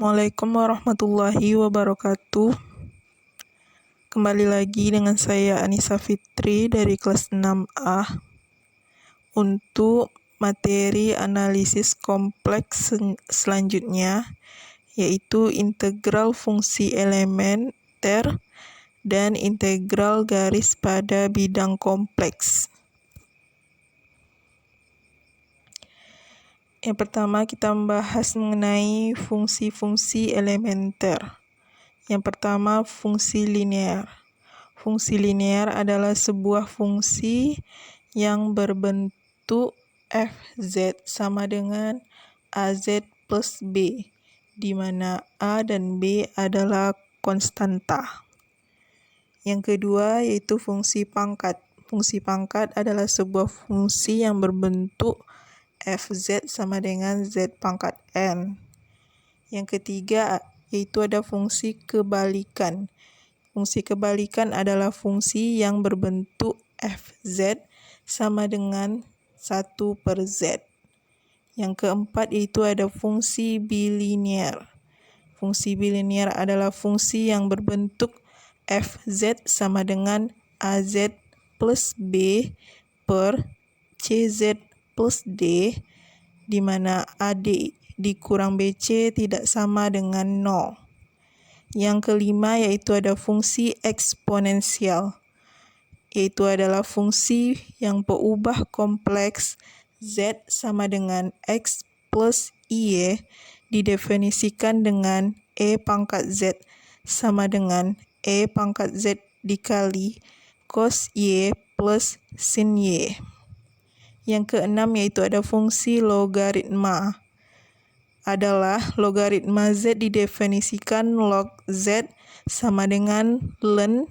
Assalamualaikum warahmatullahi wabarakatuh. Kembali lagi dengan saya Anissa Fitri dari kelas 6A untuk materi analisis kompleks selanjutnya, yaitu integral fungsi elementer dan integral garis pada bidang kompleks. Yang pertama, kita membahas mengenai fungsi-fungsi elementer. Yang pertama, fungsi linear. Fungsi linear adalah sebuah fungsi yang berbentuk fz sama dengan az plus b, di mana a dan b adalah konstanta. Yang kedua yaitu fungsi pangkat. Fungsi pangkat adalah sebuah fungsi yang berbentuk fz sama dengan z pangkat n. Yang ketiga yaitu ada fungsi kebalikan. Fungsi kebalikan adalah fungsi yang berbentuk fz sama dengan 1 per z. Yang keempat yaitu ada fungsi bilinear. Fungsi bilinear adalah fungsi yang berbentuk fz sama dengan az plus b per cz plus d, di mana ad dikurang bc tidak sama dengan 0. Yang kelima yaitu ada fungsi eksponensial, yaitu adalah fungsi yang berubah kompleks z sama dengan x plus y didefinisikan dengan e pangkat z sama dengan e pangkat z dikali cos y plus sin y. Yang keenam yaitu ada fungsi logaritma. Adalah logaritma z didefinisikan log z sama dengan ln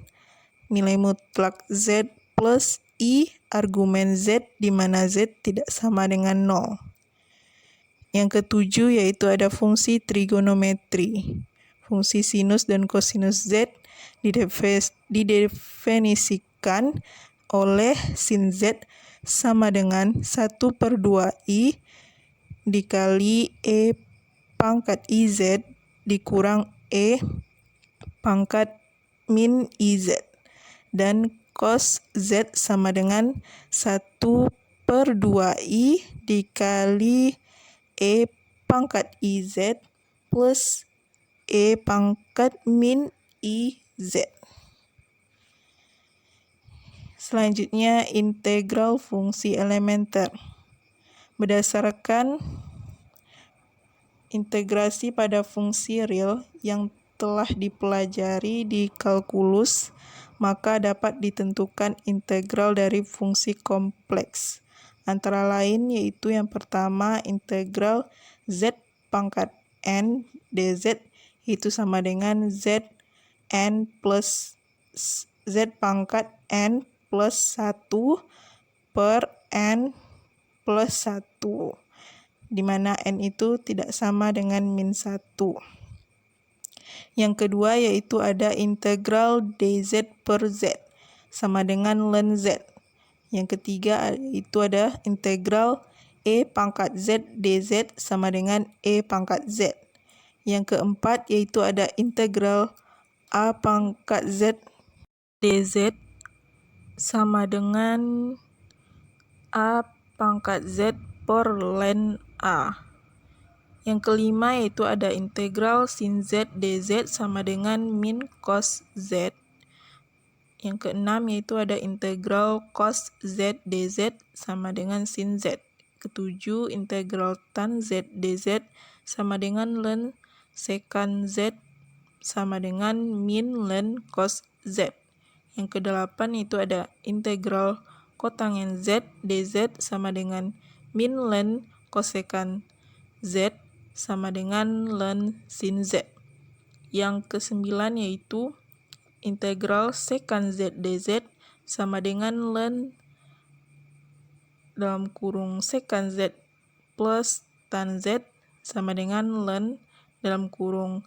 nilai mutlak z plus i argumen z, di mana z tidak sama dengan 0. Yang ketujuh yaitu ada fungsi trigonometri. Fungsi sinus dan kosinus z didefinisikan oleh sin z sama dengan 1 per 2i dikali e pangkat iz dikurang e pangkat min iz, dan cos z sama dengan 1 per 2i dikali e pangkat iz plus e pangkat min iz. Selanjutnya, integral fungsi elementer. Berdasarkan integrasi pada fungsi real yang telah dipelajari di kalkulus, maka dapat ditentukan integral dari fungsi kompleks. Antara lain yaitu yang pertama integral z pangkat n dz, itu sama dengan z pangkat n plus 1 per n plus 1, di mana n itu tidak sama dengan min 1. Yang kedua yaitu ada integral dz per z sama dengan ln z. Yang ketiga itu ada integral e pangkat z dz sama dengan e pangkat z. Yang keempat yaitu ada integral a pangkat z dz sama dengan a pangkat z per ln a. Yang kelima yaitu ada integral sin z dz sama dengan min cos z. Yang keenam yaitu ada integral cos z dz sama dengan sin z. Ketujuh, integral tan z dz sama dengan ln sekan z sama dengan min ln cos z. Yang kedelapan itu ada integral kotangen z dz sama dengan min ln kosekan z sama dengan ln sin z. Yang kesembilan yaitu integral sekan z dz sama dengan ln dalam kurung sekan z plus tan z sama dengan ln dalam kurung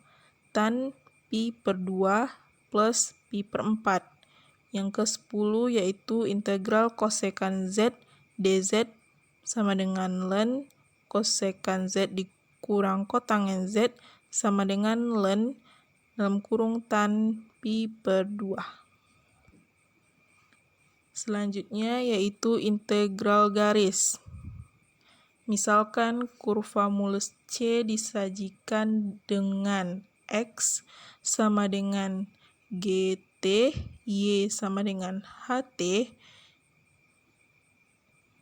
tan pi per 2 plus pi per 4. Yang ke-10 yaitu integral kosekan z dz sama dengan ln kosekan z dikurang kotangen z sama dengan len dalam kurung tan pi per 2. Selanjutnya yaitu integral garis. Misalkan kurva mulus C disajikan dengan X sama dengan GT, Y sama dengan HT,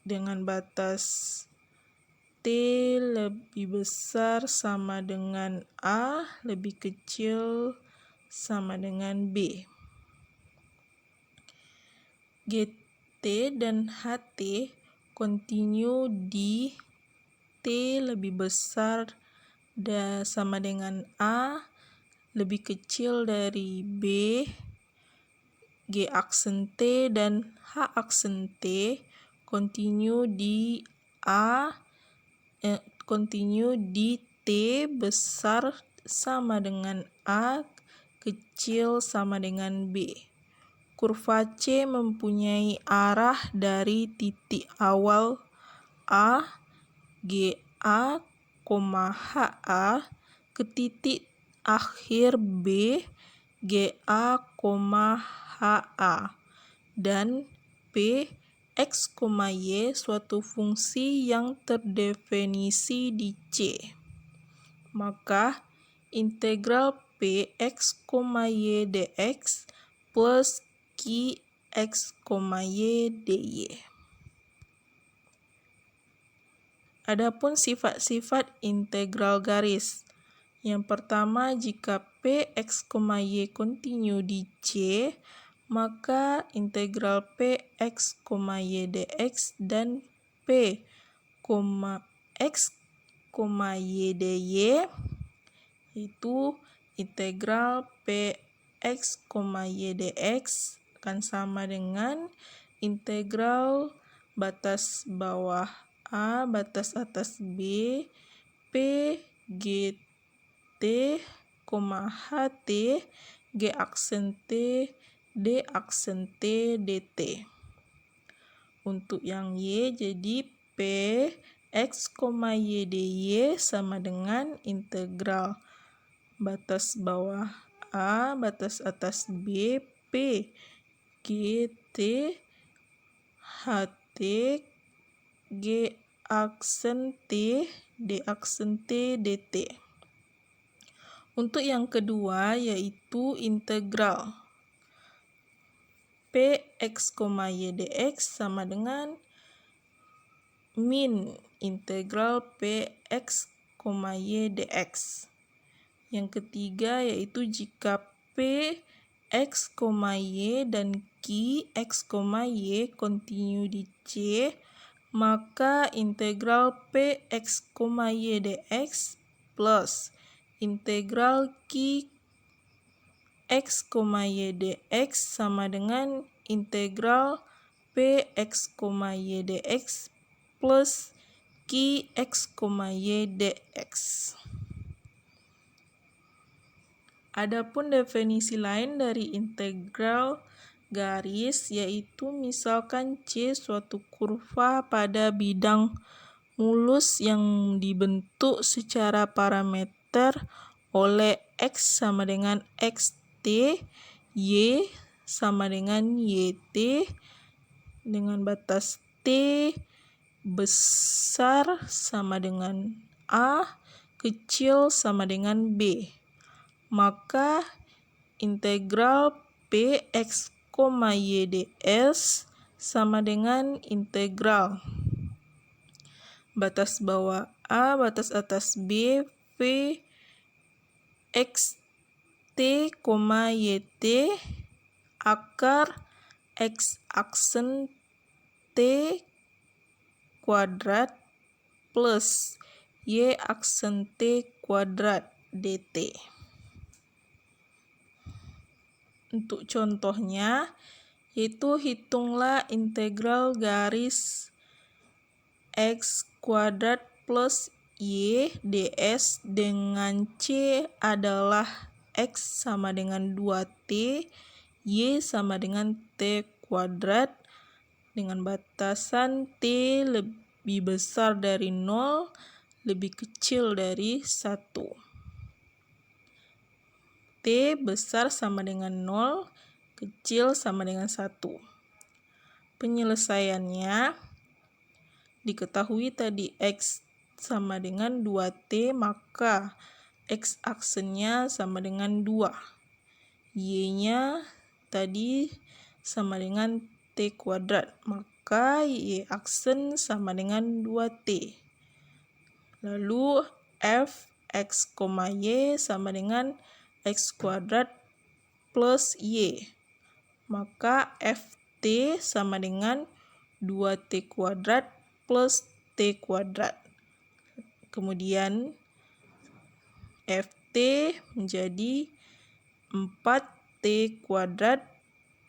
dengan batas T lebih besar sama dengan A, lebih kecil sama dengan B. GT dan HT kontinu di T lebih besar sama dengan A, lebih kecil dari B, G aksen T dan H aksen T kontinu di kontinu di T besar sama dengan A, kecil sama dengan B. Kurva C mempunyai arah dari titik awal A, GA, HA ke titik akhir B, GA, HA, dan P, X, Y suatu fungsi yang terdefinisi di C. Maka integral P, X, Y, dx plus Q, X, Y, dy. Adapun sifat-sifat integral garis. Yang pertama, jika P, X, Y kontinu di C, maka integral P, X, Y, dx dan P, X, Y, dy itu integral P, X, Y, dx akan sama dengan integral batas bawah A, batas atas B, P, GT, HT, G aksen T, D aksen T, dt. Untuk yang Y, jadi P, X, Y, dy sama dengan integral batas bawah A, batas atas B, P, GT, HT, G aksen T, D aksen T, dt. Untuk yang kedua yaitu integral P, X, Y, dx sama dengan min integral P, X, Y, dx. Yang ketiga yaitu jika P, X, Y dan Q, X, Y kontinu di C, maka integral P, X, Y, dx plus integral Q, X, Y, dx sama dengan integral P, X, Y, dx plus Q, X, Y, dx. Adapun definisi lain dari integral garis yaitu misalkan C suatu kurva pada bidang mulus yang dibentuk secara parameter oleh X sama dengan XT, Y sama dengan YT dengan batas T besar sama dengan A, kecil sama dengan B. Maka integral P, X, Y, ds sama dengan integral batas bawah A, batas atas B, V, X, T, YT, akar X aksen T kuadrat plus Y aksen T kuadrat dt. Untuk contohnya, yaitu hitunglah integral garis X kuadrat plus Y ds dengan C adalah X sama dengan 2T, Y sama dengan T kuadrat dengan batasan T lebih besar dari 0, lebih kecil dari 1. T besar sama dengan 0, kecil sama dengan 1. Penyelesaiannya diketahui tadi X sama dengan 2T, maka X aksennya sama dengan 2. Y-nya tadi sama dengan T kuadrat, maka Y aksen sama dengan 2T. Lalu F X, Y sama dengan X kuadrat plus Y. Maka FT sama dengan 2T kuadrat plus T kuadrat. Kemudian FT menjadi 4T kuadrat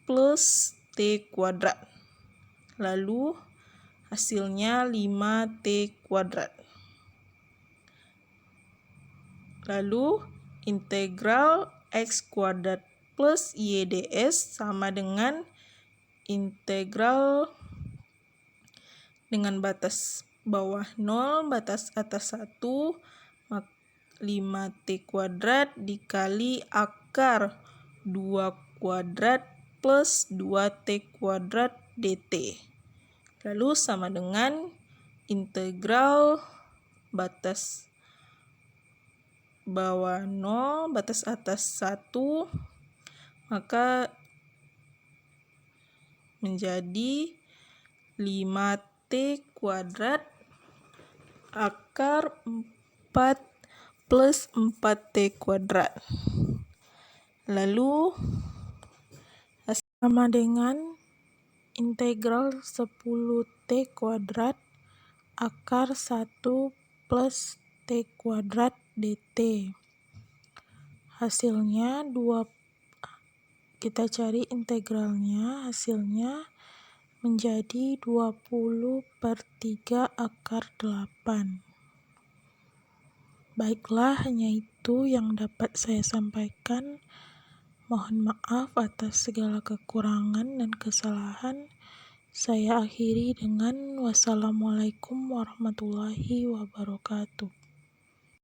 plus T kuadrat. Lalu hasilnya 5T kuadrat. Lalu integral X kuadrat plus Y ds sama dengan integral dengan batas bawah 0, batas atas 1, 5T kuadrat dikali akar 2 kuadrat plus 2T kuadrat dt. Lalu sama dengan integral batas bawah 0, batas atas 1, maka menjadi 5T kuadrat akar 4 plus 4T kuadrat. Lalu sama dengan integral 10T kuadrat akar 1 plus T kuadrat dt. Hasilnya kita cari integralnya, hasilnya menjadi 20/3 akar 8. Baiklah, hanya itu yang dapat saya sampaikan. Mohon maaf atas segala kekurangan dan kesalahan. Saya akhiri dengan wassalamualaikum warahmatullahi wabarakatuh.